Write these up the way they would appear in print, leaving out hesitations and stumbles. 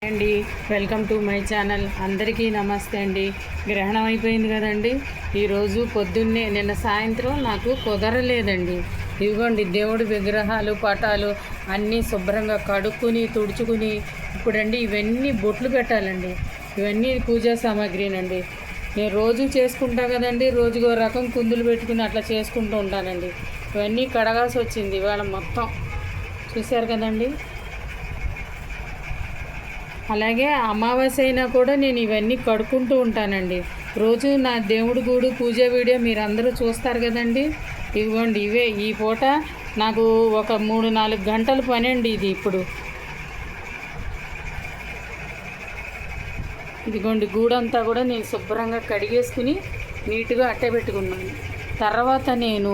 అండి, welcome to my channel. అందరికీ నమస్తే అండి. గ్రహణం అయిపోయింది కదండి. ఈరోజు పొద్దున్నే నిన్న సాయంత్రం నాకు కుదరలేదండి. ఇదిగోండి దేవుడి విగ్రహాలు పటాలు అన్నీ శుభ్రంగా కడుక్కుని తుడుచుకుని ఇప్పుడండి ఇవన్నీ బొట్లు పెట్టాలండి. ఇవన్నీ పూజా సామాగ్రినండి. నేను రోజు చేసుకుంటా కదండి. రోజుకో రకం కుందులు పెట్టుకుని అట్లా చేసుకుంటూ ఉంటానండి. ఇవన్నీ కడగాల్సి వచ్చింది ఇవాళ మొత్తం. చూశారు కదండి. అలాగే అమావాస్య అయినా కూడా నేను ఇవన్నీ కడుక్కుంటూ ఉంటానండి. రోజు నా దేవుడి గూడు పూజ వీడియో మీరు అందరూ చూస్తారు కదండి. ఇదిగోండి ఇవే ఈ పూట నాకు ఒక 3-4 గంటల పని అండి ఇది. ఇప్పుడు ఇదిగోండి గూడంతా కూడా నేను శుభ్రంగా కడిగేసుకుని నీట్గా అట్టే పెట్టుకున్నాను. తర్వాత నేను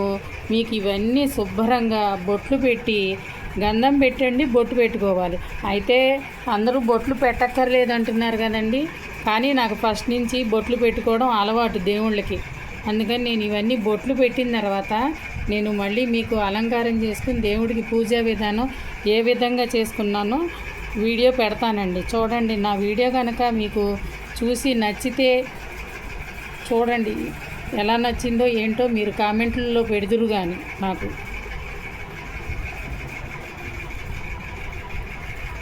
మీకు ఇవన్నీ శుభ్రంగా బొట్లు పెట్టి గంధం పెట్టండి, బొట్టు పెట్టుకోవాలి. అయితే అందరూ బొట్లు పెట్టక్కర్లేదు అంటున్నారు కదండి. కానీ నాకు ఫస్ట్ నుంచి బొట్లు పెట్టుకోవడం అలవాటు దేవుళ్ళకి. అందుకని నేను ఇవన్నీ బొట్లు పెట్టిన తర్వాత నేను మళ్ళీ మీకు అలంకారం చేసుకుని దేవుడికి పూజా విధానం ఏ విధంగా చేసుకున్నానో వీడియో పెడతానండి. చూడండి. నా వీడియో కనుక మీకు చూసి నచ్చితే చూడండి. ఎలా నచ్చిందో ఏంటో మీరు కామెంట్లలో పెడుదురు కానీ నాకు.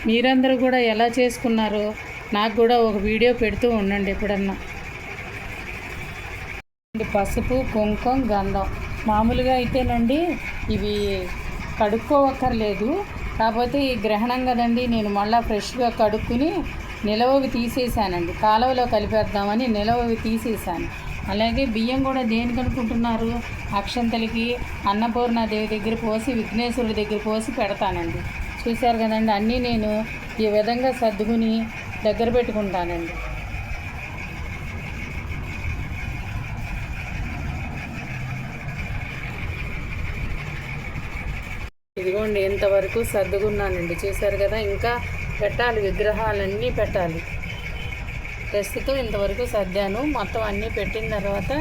మీరందరూ కూడా ఎలా చేసుకున్నారో నాకు కూడా ఒక వీడియో పెడుతూ ఉండండి ఎప్పుడన్నా. పసుపు, కుంకుమ, గంధం మామూలుగా అయితేనండి ఇవి కడుక్కోవక్కర్లేదు. కాకపోతే ఈ గ్రహణం కదండి, నేను మళ్ళీ ఫ్రెష్గా కడుక్కుని నిలవవి తీసేసానండి. కాలువలో కలిపేద్దామని నిలవవి తీసేసాను. అలాగే బియ్యం కూడా దేనికి అనుకుంటున్నారు? అక్షంతలకి, అన్నపూర్ణాదేవి దగ్గర పోసి, విఘ్నేశ్వరుడి దగ్గర పోసి పెడతానండి. చూశారు కదండి. అన్నీ నేను ఈ విధంగా సర్దుకుని దగ్గర పెట్టుకుంటానండి. ఇదిగోండి ఇంతవరకు సర్దుకున్నానండి. చూశారు కదా. ఇంకా పెట్టాలి, విగ్రహాలన్నీ పెట్టాలి. ప్రస్తుతం ఇంతవరకు సర్దాను. మొత్తం అన్నీ పెట్టిన తర్వాత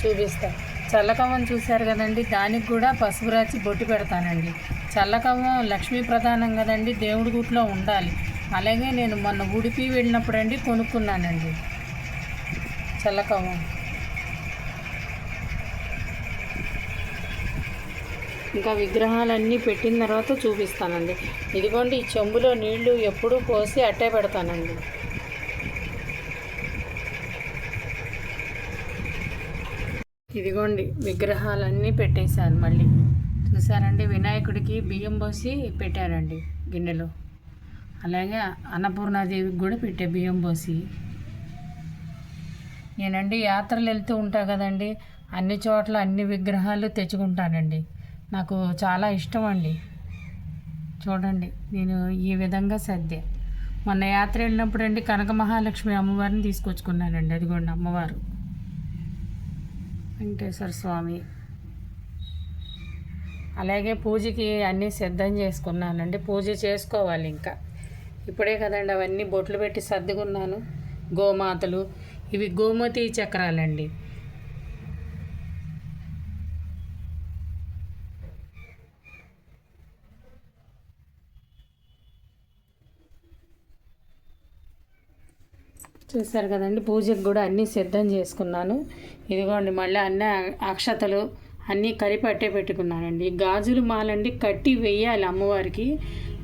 చూపిస్తాను. చల్లకవ్వం చూశారు కదండి. దానికి కూడా పసుపు రాచి బొట్టు పెడతానండి. చల్లకవ్వం లక్ష్మీ ప్రధానం కదండి, దేవుడి గుట్లో ఉండాలి. అలాగే నేను మొన్న ఉడిపి వెళ్ళినప్పుడు అండి కొనుక్కున్నానండి చల్లకవ్వం. ఇంకా విగ్రహాలన్నీ పెట్టిన తర్వాత చూపిస్తానండి. ఇదిగోండి ఈ చెంబులో నీళ్లు ఎప్పుడూ పోసి అట్టే పెడతానండి. ఇదిగోండి విగ్రహాలన్నీ పెట్టేశాను మళ్ళీ. చూసారండి. వినాయకుడికి బియ్యం పోసి పెట్టానండి గిన్నెలో. అలాగే అన్నపూర్ణాదేవికి కూడా పెట్టే బియ్యం పోసి. నేనండి యాత్రలు వెళ్తూ ఉంటా కదండి, అన్ని చోట్ల అన్ని విగ్రహాలు తెచ్చుకుంటానండి. నాకు చాలా ఇష్టం అండి. చూడండి నేను ఈ విధంగా సర్దే. మొన్న యాత్ర వెళ్ళినప్పుడు అండి కనక మహాలక్ష్మి అమ్మవారిని తీసుకొచ్చుకున్నానండి. అదిగోండి అమ్మవారు, వెంకటేశ్వర స్వామి. అలాగే పూజకి అన్నీ సిద్ధం చేసుకున్నానండి. పూజ చేసుకోవాలి ఇంకా. ఇప్పుడే కదండి అవన్నీ బొట్లు పెట్టి సర్దుకున్నాను. గోమాతలు, ఇవి గోమతి చక్రాలండి. చూసారు కదండి. పూజకు కూడా అన్నీ సిద్ధం చేసుకున్నాను. ఇదిగోండి మళ్ళీ అన్నీ అక్షతలు అన్నీ కలిపి అట్టే పెట్టుకున్నానండి. గాజులు మాలండి కట్టి వెయ్యాలి అమ్మవారికి.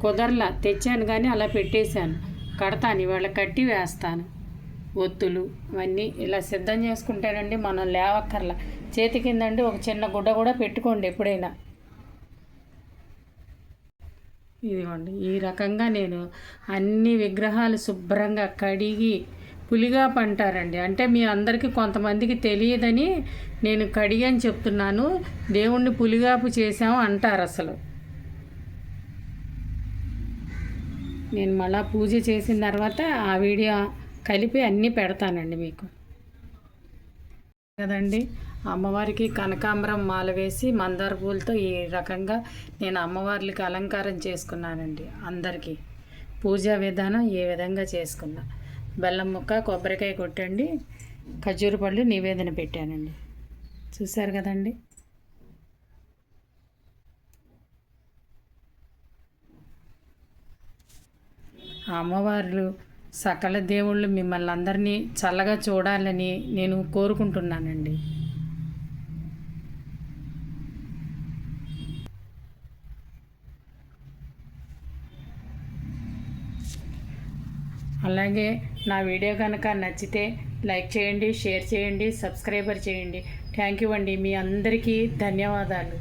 కుదరలా, తెచ్చాను కానీ అలా పెట్టేశాను. కడతాను ఇవాళ, కట్టి వేస్తాను. ఒత్తులు అవన్నీ ఇలా సిద్ధం చేసుకుంటానండి. మనం లేవక్కర్లా. చేతి కిందండి ఒక చిన్న గుడ్డ కూడా పెట్టుకోండి ఎప్పుడైనా. ఇదిగోండి ఈ రకంగా నేను అన్ని విగ్రహాలు శుభ్రంగా కడిగి, పులిగాపు అంటారండి. అంటే మీ అందరికీ కొంతమందికి తెలియదని నేను కడిగి అని చెప్తున్నాను. దేవుణ్ణి పులిగాపు చేసాము అంటారు అసలు. నేను మళ్ళీ పూజ చేసిన తర్వాత ఆ వీడియో కలిపి అన్నీ పెడతానండి మీకు కదండి. అమ్మవారికి కనకాంబరం మాల వేసి మందార పూలతో ఈ రకంగా నేను అమ్మవార్లకి అలంకారం చేసుకున్నానండి. అందరికీ పూజా విధానం ఏ విధంగా చేసుకున్నా. బెల్లం ముక్క, కొబ్బరికాయ కొట్టండి, ఖర్జూర పళ్ళు నివేదన పెట్టానండి. చూశారు కదండి. అమ్మవార్లు సకల దేవుళ్ళు మిమ్మల్ని అందరినీ చల్లగా చూడాలని నేను కోరుకుంటున్నానండి. అలాగే నా వీడియో కనుక నచ్చితే లైక్ చేయండి, షేర్ చేయండి, సబ్స్క్రైబర్ చేయండి. థ్యాంక్ యూ అండి. మీ అందరికీ ధన్యవాదాలు.